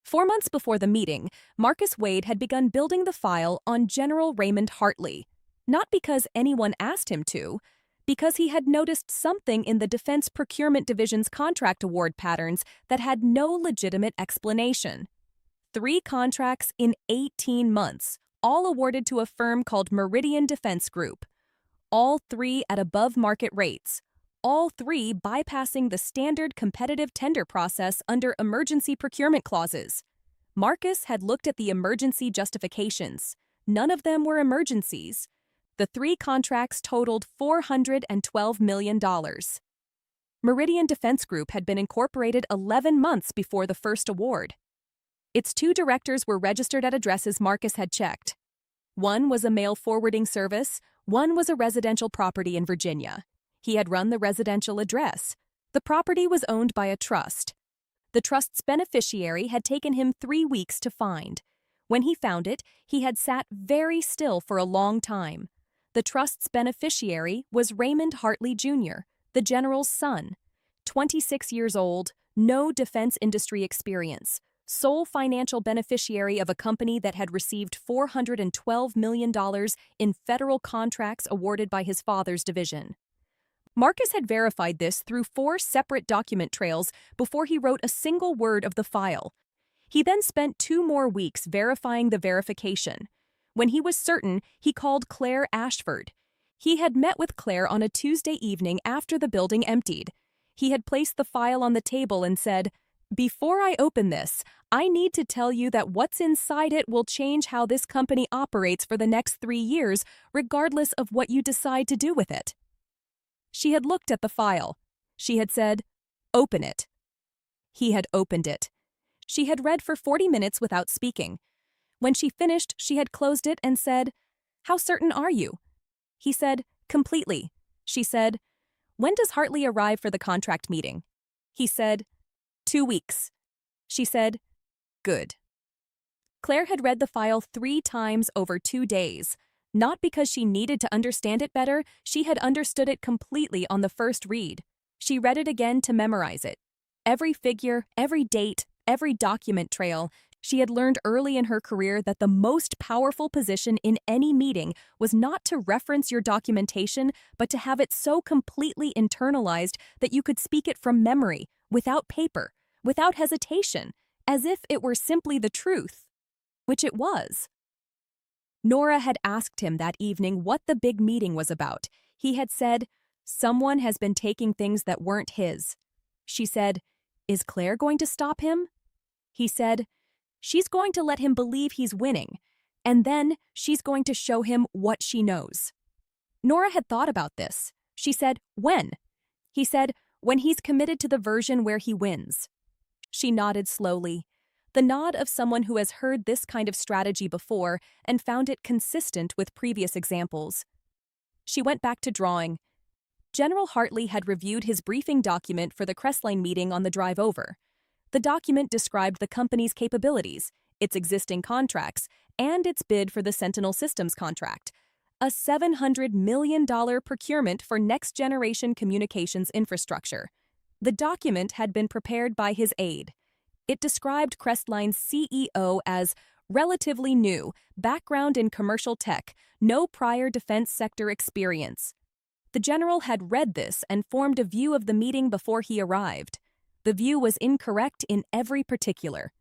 4 months before the meeting, Marcus Wade had begun building the file on General Raymond Hartley, not because anyone asked him to, because he had noticed something in the Defense Procurement Division's contract award patterns that had no legitimate explanation. 3 contracts in 18 months, all awarded to a firm called Meridian Defense Group. All 3 at above-market rates. All 3 bypassing the standard competitive tender process under emergency procurement clauses. Marcus had looked at the emergency justifications. None of them were emergencies. The 3 contracts totaled $412 million. Meridian Defense Group had been incorporated 11 months before the first award. Its 2 directors were registered at addresses Marcus had checked. One was a mail forwarding service, one was a residential property in Virginia. He had run the residential address. The property was owned by a trust. The trust's beneficiary had taken him 3 weeks to find. When he found it, he had sat very still for a long time. The trust's beneficiary was Raymond Hartley Jr., the general's son. 26 years old, no defense industry experience, sole financial beneficiary of a company that had received $412 million in federal contracts awarded by his father's division. Marcus had verified this through 4 separate document trails before he wrote a single word of the file. He then spent 2 more weeks verifying the verification. When he was certain, he called Claire Ashford. He had met with Claire on a Tuesday evening after the building emptied. He had placed the file on the table and said, "Before I open this, I need to tell you that what's inside it will change how this company operates for the next 3 years, regardless of what you decide to do with it." She had looked at the file. She had said, "Open it." He had opened it. She had read for 40 minutes without speaking. When she finished, she had closed it and said, "How certain are you?" He said, "Completely." She said, "When does Hartley arrive for the contract meeting?" He said, 2 weeks. She said, "Good." Claire had read the file 3 times over 2 days. Not because she needed to understand it better, she had understood it completely on the first read. She read it again to memorize it. Every figure, every date, every document trail. She had learned early in her career that the most powerful position in any meeting was not to reference your documentation, but to have it so completely internalized that you could speak it from memory, without paper, without hesitation, as if it were simply the truth, which it was. Nora had asked him that evening what the big meeting was about. He had said, "Someone has been taking things that weren't his." She said, "Is Claire going to stop him?" He said, "She's going to let him believe he's winning, and then she's going to show him what she knows." Nora had thought about this. She said, "When?" He said, "When he's committed to the version where he wins." She nodded slowly, the nod of someone who has heard this kind of strategy before and found it consistent with previous examples. She went back to drawing. General Hartley had reviewed his briefing document for the Crestline meeting on the drive over. The document described the company's capabilities, its existing contracts, and its bid for the Sentinel Systems contract, a $700 million procurement for next-generation communications infrastructure. The document had been prepared by his aide. It described Crestline's CEO as relatively new, background in commercial tech, no prior defense sector experience. The general had read this and formed a view of the meeting before he arrived. The view was incorrect in every particular.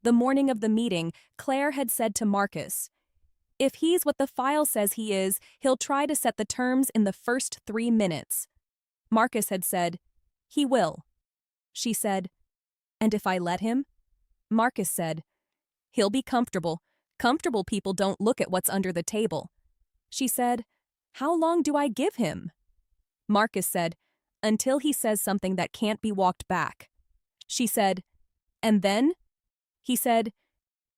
The morning of the meeting, Claire had said to Marcus, "If he's what the file says he is, he'll try to set the terms in the first 3 minutes." Marcus had said, "He will." She said, "And if I let him?" Marcus said, "He'll be comfortable. Comfortable people don't look at what's under the table." She said, "How long do I give him?" Marcus said, "Until he says something that can't be walked back." She said, "And then?" He said,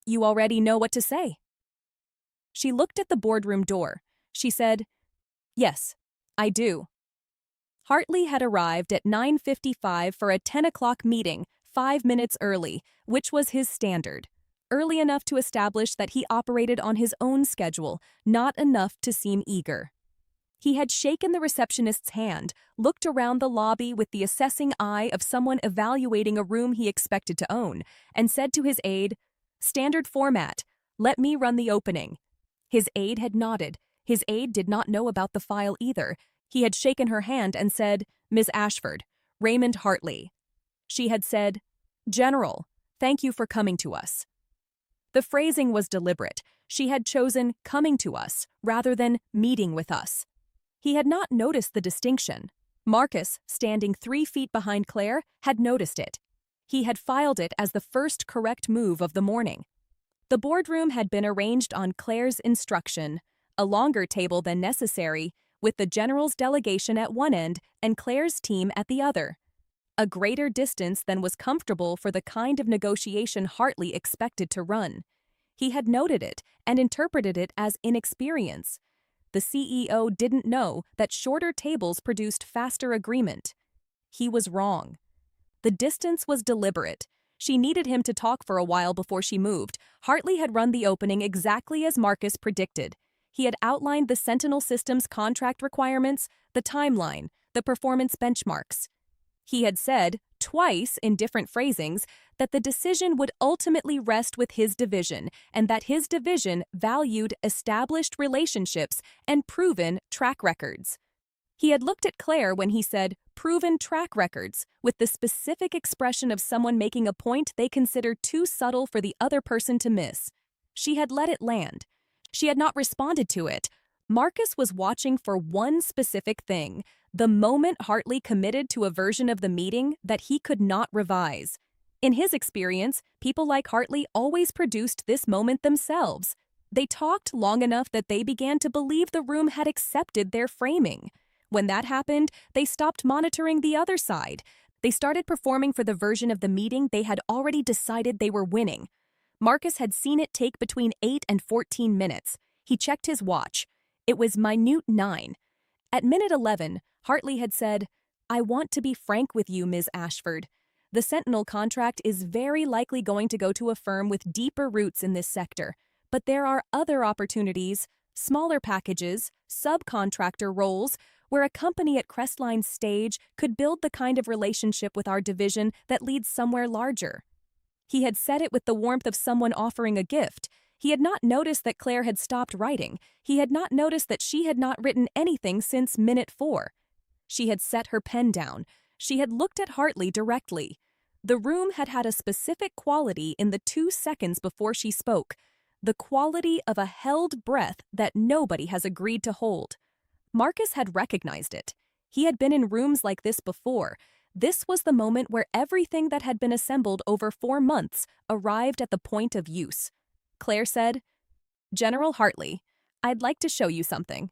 "You already know what to say." She looked at the boardroom door. She said, "Yes, I do." Hartley had arrived at 9:55 for a 10 o'clock meeting, 5 minutes early, which was his standard. Early enough to establish that he operated on his own schedule, not enough to seem eager. He had shaken the receptionist's hand, looked around the lobby with the assessing eye of someone evaluating a room he expected to own, and said to his aide, "Standard format. Let me run the opening." His aide had nodded. His aide did not know about the file either. He had shaken her hand and said, "Ms. Ashford, Raymond Hartley." She had said, "General, thank you for coming to us." The phrasing was deliberate. She had chosen "coming to us" rather than "meeting with us." He had not noticed the distinction. Marcus, standing 3 feet behind Claire, had noticed it. He had filed it as the first correct move of the morning. The boardroom had been arranged on Claire's instruction, a longer table than necessary, with the general's delegation at one end and Claire's team at the other. A greater distance than was comfortable for the kind of negotiation Hartley expected to run. He had noted it and interpreted it as inexperience. The CEO didn't know that shorter tables produced faster agreement. He was wrong. The distance was deliberate. She needed him to talk for a while before she moved. Hartley had run the opening exactly as Marcus predicted. He had outlined the Sentinel Systems contract requirements, the timeline, the performance benchmarks. He had said, twice in different phrasings, that the decision would ultimately rest with his division and that his division valued established relationships and proven track records. He had looked at Claire when he said "proven track records" with the specific expression of someone making a point they consider too subtle for the other person to miss. She had let it land. She had not responded to it. Marcus was watching for one specific thing, the moment Hartley committed to a version of the meeting that he could not revise. In his experience, people like Hartley always produced this moment themselves. They talked long enough that they began to believe the room had accepted their framing. When that happened, they stopped monitoring the other side. They started performing for the version of the meeting they had already decided they were winning. Marcus had seen it take between 8 and 14 minutes. He checked his watch. It was minute 9. At minute 11, Hartley had said, "I want to be frank with you, Ms. Ashford. The Sentinel contract is very likely going to go to a firm with deeper roots in this sector, but there are other opportunities, smaller packages, subcontractor roles, where a company at Crestline's stage could build the kind of relationship with our division that leads somewhere larger." He had said it with the warmth of someone offering a gift. He had not noticed that Claire had stopped writing. He had not noticed that she had not written anything since minute 4. She had set her pen down. She had looked at Hartley directly. The room had had a specific quality in the 2 seconds before she spoke, the quality of a held breath that nobody has agreed to hold. Marcus had recognized it. He had been in rooms like this before. This was the moment where everything that had been assembled over 4 months arrived at the point of use. Claire said, "General Hartley, I'd like to show you something."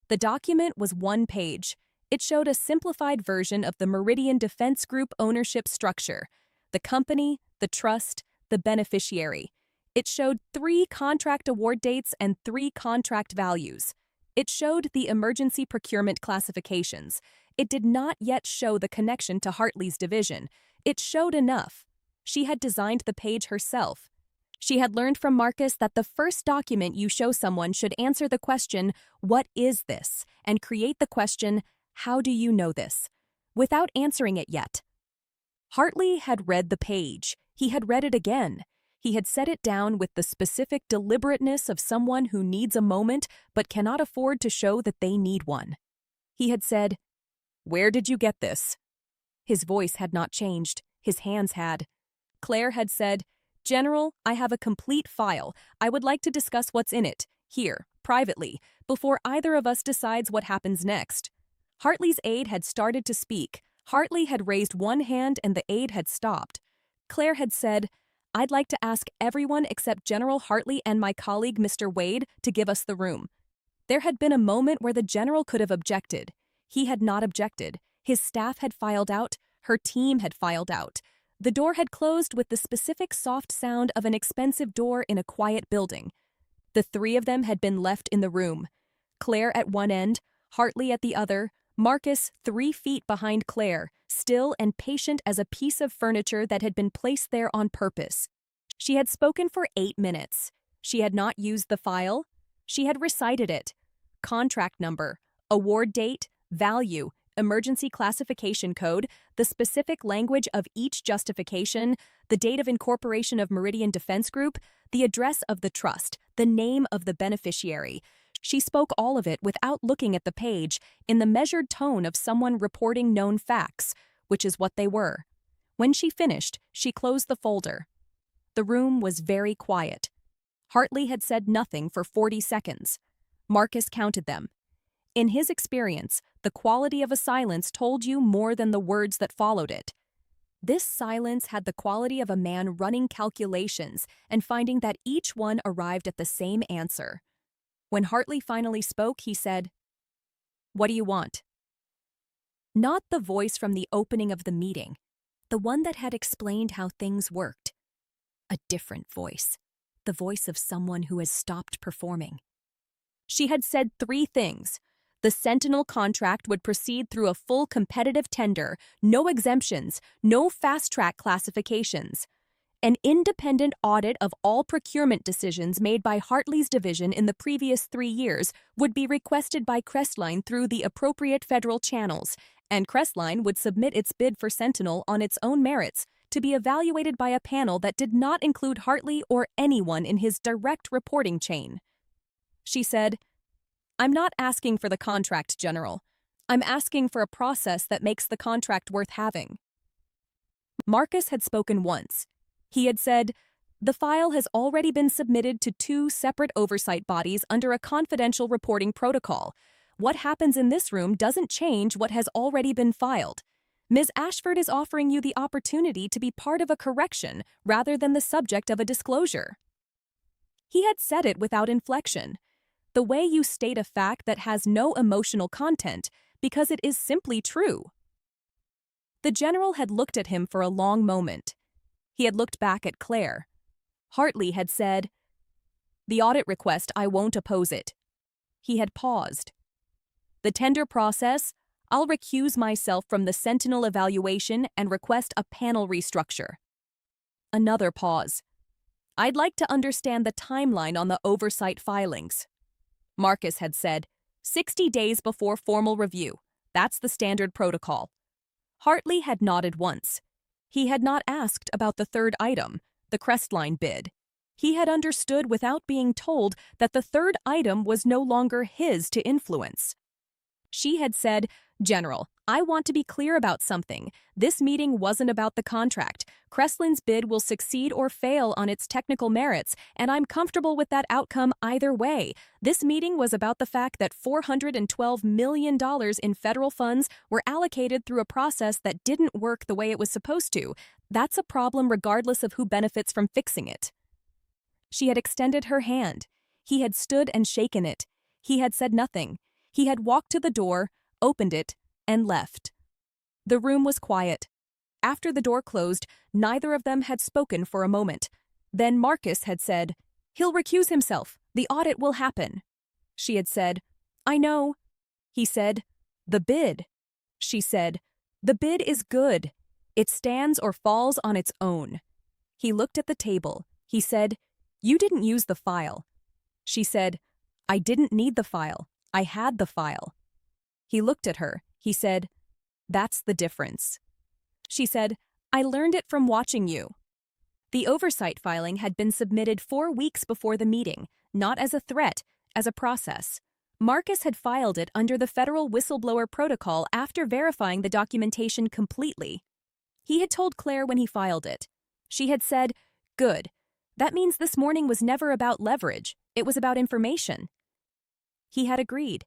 The document was 1 page. It showed a simplified version of the Meridian Defense Group ownership structure, the company, the trust, the beneficiary. It showed 3 contract award dates and 3 contract values. It showed the emergency procurement classifications. It did not yet show the connection to Hartley's division. It showed enough. She had designed the page herself. She had learned from Marcus that the first document you show someone should answer the question, "What is this?" and create the question, "How do you know this?" without answering it yet. Hartley had read the page. He had read it again. He had set it down with the specific deliberateness of someone who needs a moment but cannot afford to show that they need one. He had said, "Where did you get this?" His voice had not changed. His hands had. Claire had said, "General, I have a complete file. I would like to discuss what's in it, here, privately, before either of us decides what happens next." Hartley's aide had started to speak. Hartley had raised one hand and the aide had stopped. Claire had said, "I'd like to ask everyone except General Hartley and my colleague Mr. Wade to give us the room." There had been a moment where the general could have objected. He had not objected. His staff had filed out. Her team had filed out. The door had closed with the specific soft sound of an expensive door in a quiet building. The 3 of them had been left in the room. Claire at one end, Hartley at the other, Marcus 3 feet behind Claire, still and patient as a piece of furniture that had been placed there on purpose. She had spoken for 8 minutes. She had not used the file. She had recited it. Contract number, award date, value, emergency classification code, the specific language of each justification, the date of incorporation of Meridian Defense Group, the address of the trust, the name of the beneficiary. She spoke all of it without looking at the page, in the measured tone of someone reporting known facts, which is what they were. When she finished, she closed the folder. The room was very quiet. Hartley had said nothing for 40 seconds. Marcus counted them. In his experience, the quality of a silence told you more than the words that followed it. This silence had the quality of a man running calculations and finding that each one arrived at the same answer. When Hartley finally spoke, he said, "What do you want?" Not the voice from the opening of the meeting, the one that had explained how things worked. A different voice, the voice of someone who has stopped performing. She had said 3 things. The Sentinel contract would proceed through a full competitive tender, no exemptions, no fast-track classifications. An independent audit of all procurement decisions made by Hartley's division in the previous 3 years would be requested by Crestline through the appropriate federal channels, and Crestline would submit its bid for Sentinel on its own merits to be evaluated by a panel that did not include Hartley or anyone in his direct reporting chain. She said, "I'm not asking for the contract, General. I'm asking for a process that makes the contract worth having." Marcus had spoken once. He had said, "The file has already been submitted to 2 separate oversight bodies under a confidential reporting protocol. What happens in this room doesn't change what has already been filed. Ms. Ashford is offering you the opportunity to be part of a correction rather than the subject of a disclosure." He had said it without inflection. The way you state a fact that has no emotional content because it is simply true. The general had looked at him for a long moment. He had looked back at Claire. Hartley had said, "The audit request, I won't oppose it." He had paused. "The tender process, I'll recuse myself from the Sentinel evaluation and request a panel restructure." Another pause. "I'd like to understand the timeline on the oversight filings." Marcus had said, 60 days before formal review. That's the standard protocol. Hartley had nodded once. He had not asked about the 3rd item, the Crestline bid. He had understood without being told that the 3rd item was no longer his to influence. She had said, "General, I want to be clear about something. This meeting wasn't about the contract. Crestline's bid will succeed or fail on its technical merits, and I'm comfortable with that outcome either way. This meeting was about the fact that $412 million in federal funds were allocated through a process that didn't work the way it was supposed to. That's a problem regardless of who benefits from fixing it." She had extended her hand. He had stood and shaken it. He had said nothing. He had walked to the door, opened it, and left. The room was quiet. After the door closed, neither of them had spoken for a moment. Then Marcus had said, "He'll recuse himself. The audit will happen." She had said, "I know." He said, "The bid." She said, "The bid is good. It stands or falls on its own." He looked at the table. He said, "You didn't use the file." She said, "I didn't need the file. I had the file." He looked at her. He said, "That's the difference." She said, "I learned it from watching you." The oversight filing had been submitted 4 weeks before the meeting, not as a threat, as a process. Marcus had filed it under the federal whistleblower protocol after verifying the documentation completely. He had told Claire when he filed it. She had said, "Good. That means this morning was never about leverage. It was about information." He had agreed.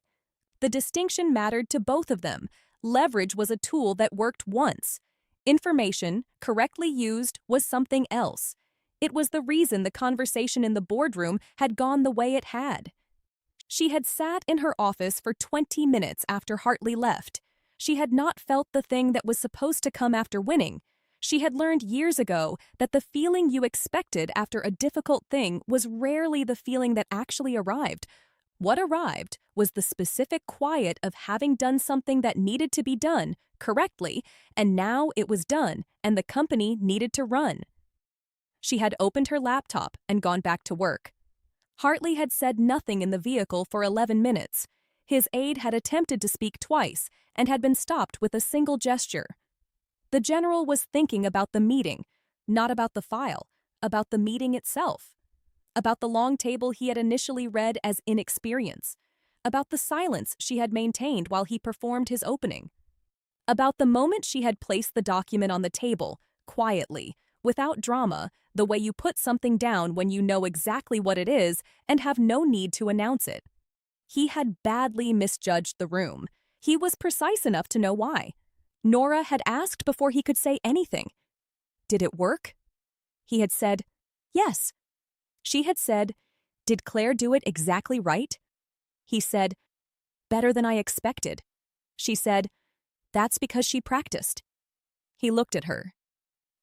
The distinction mattered to both of them. Leverage was a tool that worked once. Information, correctly used, was something else. It was the reason the conversation in the boardroom had gone the way it had. She had sat in her office for 20 minutes after Hartley left. She had not felt the thing that was supposed to come after winning. She had learned years ago that the feeling you expected after a difficult thing was rarely the feeling that actually arrived. What arrived was the specific quiet of having done something that needed to be done correctly, and now it was done, and the company needed to run. She had opened her laptop and gone back to work. Hartley had said nothing in the vehicle for 11 minutes. His aide had attempted to speak twice and had been stopped with a single gesture. The general was thinking about the meeting, not about the file, about the meeting itself, about the long table he had initially read as inexperience, about the silence she had maintained while he performed his opening, about the moment she had placed the document on the table, quietly, without drama, the way you put something down when you know exactly what it is and have no need to announce it. He had badly misjudged the room. He was precise enough to know why. Nora had asked before he could say anything. Did it work? He had said, yes. She had said, did Claire do it exactly right? He said, better than I expected. She said, that's because she practiced. He looked at her.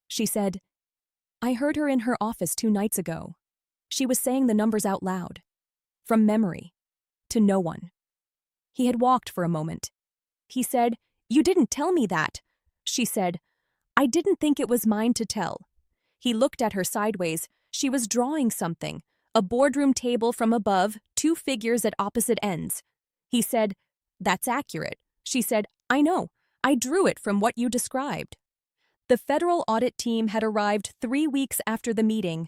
She said, I heard her in her office 2 nights ago. She was saying the numbers out loud. From memory. To no one. He had walked for a moment. He said, you didn't tell me that. She said, I didn't think it was mine to tell. He looked at her sideways. She was drawing something. A boardroom table from above, 2 figures at opposite ends. He said, that's accurate. She said, I know. I drew it from what you described. The federal audit team had arrived 3 weeks after the meeting.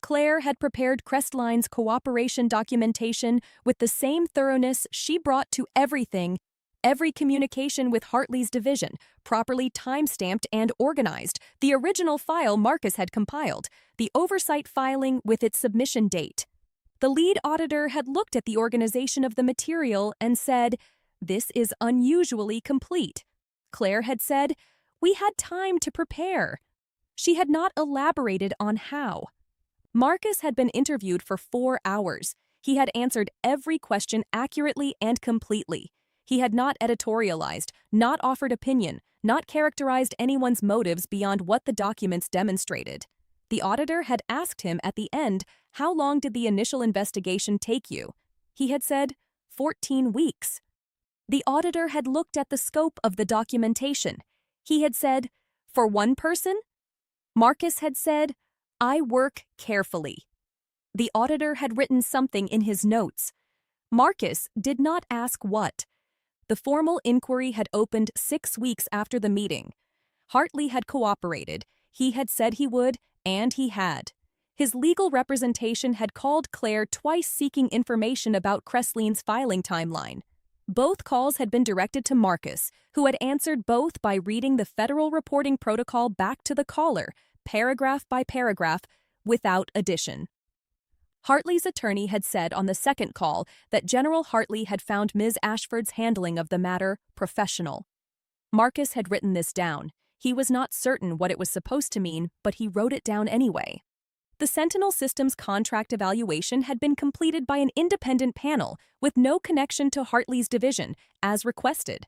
Claire had prepared Crestline's cooperation documentation with the same thoroughness she brought to everything, every communication with Hartley's division, properly time-stamped and organized, the original file Marcus had compiled, the oversight filing with its submission date. The lead auditor had looked at the organization of the material and said, this is unusually complete. Claire had said, we had time to prepare. She had not elaborated on how. Marcus had been interviewed for 4 hours. He had answered every question accurately and completely. He had not editorialized, not offered opinion, not characterized anyone's motives beyond what the documents demonstrated. The auditor had asked him at the end, how long did the initial investigation take you? He had said, 14 weeks. The auditor had looked at the scope of the documentation. He had said, for one person? Marcus had said, I work carefully. The auditor had written something in his notes. Marcus did not ask what. The formal inquiry had opened 6 weeks after the meeting. Hartley had cooperated. He had said he would, and he had. His legal representation had called Claire twice seeking information about Crestline's filing timeline. Both calls had been directed to Marcus, who had answered both by reading the federal reporting protocol back to the caller, paragraph by paragraph, without addition. Hartley's attorney had said on the second call that General Hartley had found Ms. Ashford's handling of the matter professional. Marcus had written this down. He was not certain what it was supposed to mean, but he wrote it down anyway. The Sentinel Systems contract evaluation had been completed by an independent panel with no connection to Hartley's division, as requested.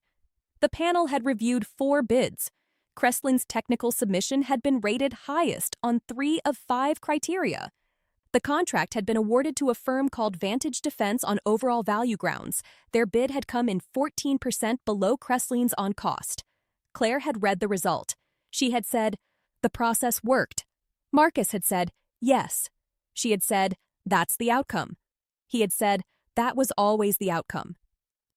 The panel had reviewed 4 bids. Crestline's technical submission had been rated highest on 3 of 5 criteria. The contract had been awarded to a firm called Vantage Defense on overall value grounds. Their bid had come in 14% below Crestline's on cost. Claire had read the result. She had said, the process worked. Marcus had said, yes. She had said, that's the outcome. He had said, that was always the outcome.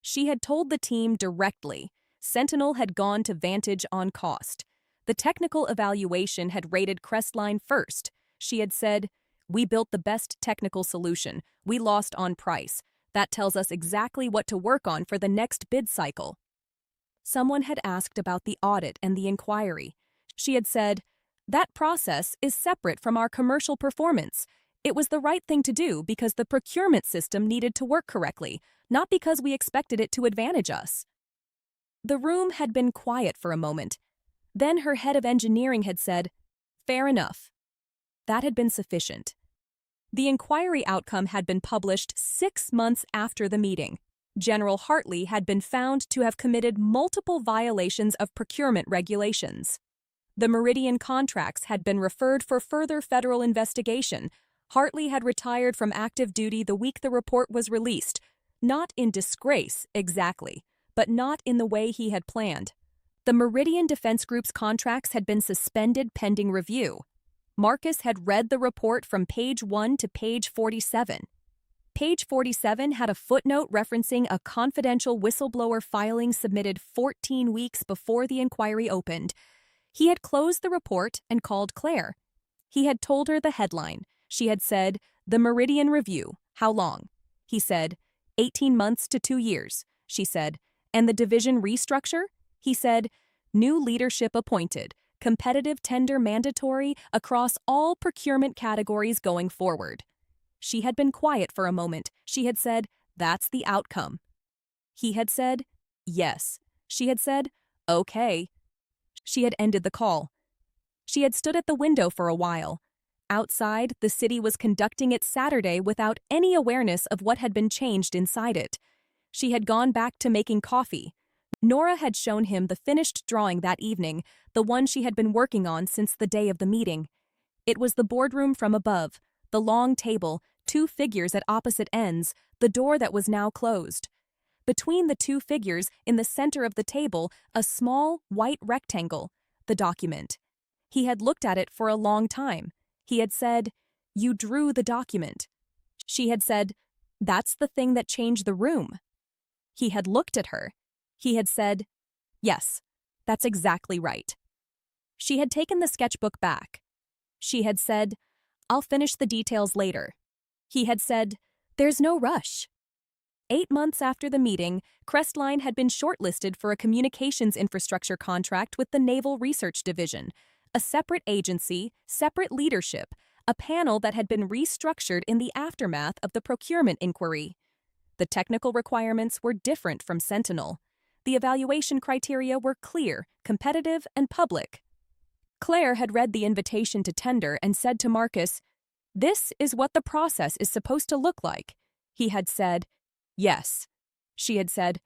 She had told the team directly. Sentinel had gone to Vantage on cost. The technical evaluation had rated Crestline first. She had said, we built the best technical solution. We lost on price. That tells us exactly what to work on for the next bid cycle. Someone had asked about the audit and the inquiry. She had said, that process is separate from our commercial performance. It was the right thing to do because the procurement system needed to work correctly, not because we expected it to advantage us. The room had been quiet for a moment. Then her head of engineering had said, fair enough. That had been sufficient. The inquiry outcome had been published 6 months after the meeting. General Hartley had been found to have committed multiple violations of procurement regulations. The Meridian contracts had been referred for further federal investigation. Hartley had retired from active duty the week the report was released, not in disgrace, exactly, but not in the way he had planned. The Meridian Defense Group's contracts had been suspended pending review. Marcus had read the report from page 1 to page 47. Page 47 had a footnote referencing a confidential whistleblower filing submitted 14 weeks before the inquiry opened. He had closed the report and called Claire. He had told her the headline. She had said, "The Meridian Review. How long?" He said, 18 months to 2 years. She said, "And the division restructure?" He said, "New leadership appointed. Competitive tender mandatory across all procurement categories going forward." She had been quiet for a moment. She had said, "That's the outcome." He had said, "Yes." She had said, "Okay." She had ended the call. She had stood at the window for a while. Outside, the city was conducting its Saturday without any awareness of what had been changed inside it. She had gone back to making coffee. Nora had shown him the finished drawing that evening, the one she had been working on since the day of the meeting. It was the boardroom from above, the long table, 2 figures at opposite ends, the door that was now closed. Between the 2 figures, in the center of the table, a small, white rectangle, the document. He had looked at it for a long time. He had said, "You drew the document." She had said, "That's the thing that changed the room." He had looked at her. He had said, "Yes, that's exactly right." She had taken the sketchbook back. She had said, "I'll finish the details later." He had said, "There's no rush." 8 months after the meeting, Crestline had been shortlisted for a communications infrastructure contract with the Naval Research Division, a separate agency, separate leadership, a panel that had been restructured in the aftermath of the procurement inquiry. The technical requirements were different from Sentinel. The evaluation criteria were clear, competitive, and public. Claire had read the invitation to tender and said to Marcus, "This is what the process is supposed to look like." He had said, "Yes." She had said,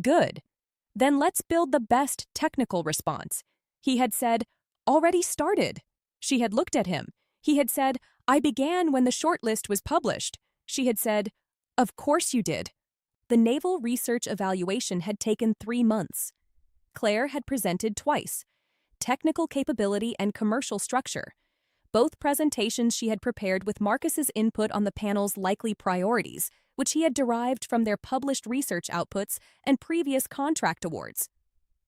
"Good. Then let's build the best technical response." He had said, "Already started." She had looked at him. He had said, "I began when the shortlist was published." She had said, "Of course you did." The naval research evaluation had taken 3 months. Claire had presented twice: technical capability and commercial structure. Both presentations she had prepared with Marcus's input on the panel's likely priorities, which he had derived from their published research outputs and previous contract awards.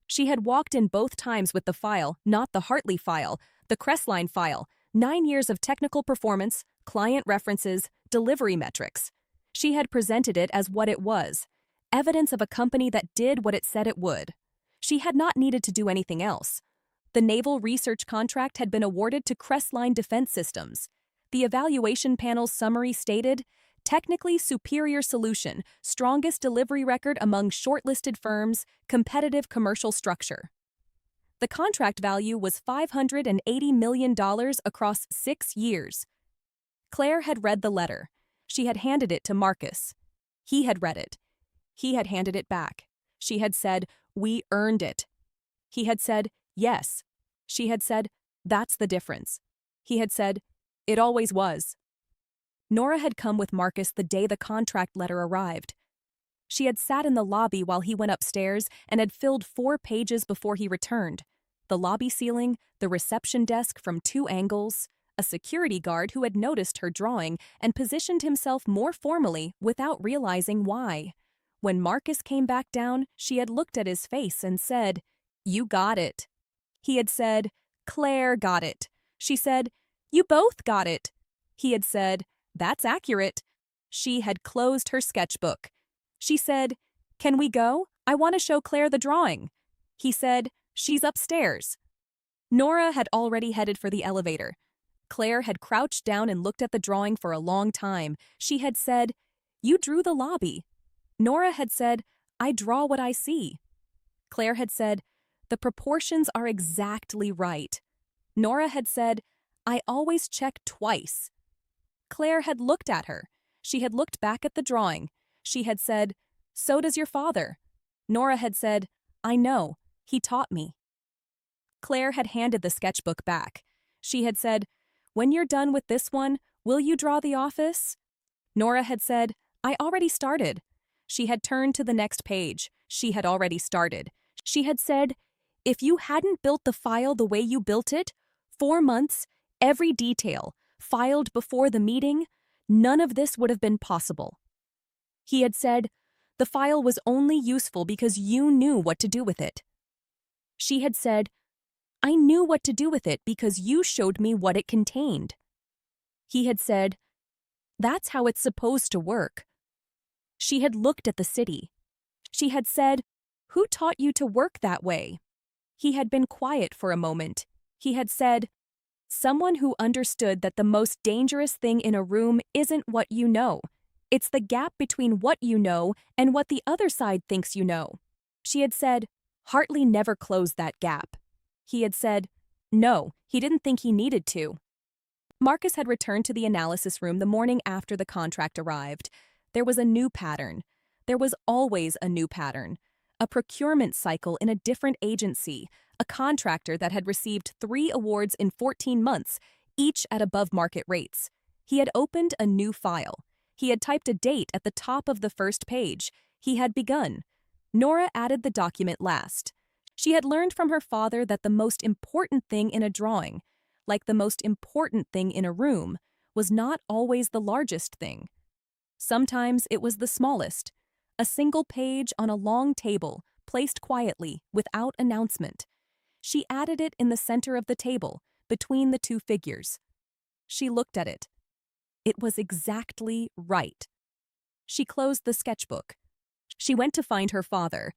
She had walked in both times with the file, not the Hartley file, the Crestline file, 9 years of technical performance, client references, delivery metrics. She had presented it as what it was: evidence of a company that did what it said it would. She had not needed to do anything else. The naval research contract had been awarded to Crestline Defense Systems. The evaluation panel's summary stated, "Technically superior solution, strongest delivery record among shortlisted firms, competitive commercial structure." The contract value was $580 million across 6 years. Claire had read the letter. She had handed it to Marcus. He had read it. He had handed it back. She had said, "We earned it." He had said, "Yes." She had said, "That's the difference." He had said, "It always was." Nora had come with Marcus the day the contract letter arrived. She had sat in the lobby while he went upstairs and had filled 4 pages before he returned. The lobby ceiling, the reception desk from 2 angles, a security guard who had noticed her drawing and positioned himself more formally without realizing why. When Marcus came back down, she had looked at his face and said, "You got it." He had said, "Claire got it." She said, "You both got it." He had said, "That's accurate." She had closed her sketchbook. She said, "Can we go? I want to show Claire the drawing." He said, "She's upstairs." Nora had already headed for the elevator. Claire had crouched down and looked at the drawing for a long time. She had said, "You drew the lobby." Nora had said, "I draw what I see." Claire had said, "The proportions are exactly right." Nora had said, "I always check twice." Claire had looked at her. She had looked back at the drawing. She had said, "So does your father." Nora had said, "I know. He taught me." Claire had handed the sketchbook back. She had said, "When you're done with this one, will you draw the office?" Nora had said, "I already started." She had turned to the next page. She had already started. She had said, "If you hadn't built the file the way you built it, 4 months, every detail, filed before the meeting, none of this would have been possible." He had said, "The file was only useful because you knew what to do with it." She had said, "I knew what to do with it because you showed me what it contained." He had said, "That's how it's supposed to work." She had looked at the city. She had said, "Who taught you to work that way?" He had been quiet for a moment. He had said, "Someone who understood that the most dangerous thing in a room isn't what you know. It's the gap between what you know and what the other side thinks you know." She had said, "Hartley never closed that gap." He had said, "No, he didn't think he needed to." Marcus had returned to the analysis room the morning after the contract arrived. There was a new pattern. There was always a new pattern. A procurement cycle in a different agency, a contractor that had received 3 awards in 14 months, each at above-market rates. He had opened a new file. He had typed a date at the top of the first page. He had begun. Nora added the document last. She had learned from her father that the most important thing in a drawing, like the most important thing in a room, was not always the largest thing. Sometimes it was the smallest, a single page on a long table, placed quietly, without announcement. She added it in the center of the table, between the 2 figures. She looked at it. It was exactly right. She closed the sketchbook. She went to find her father.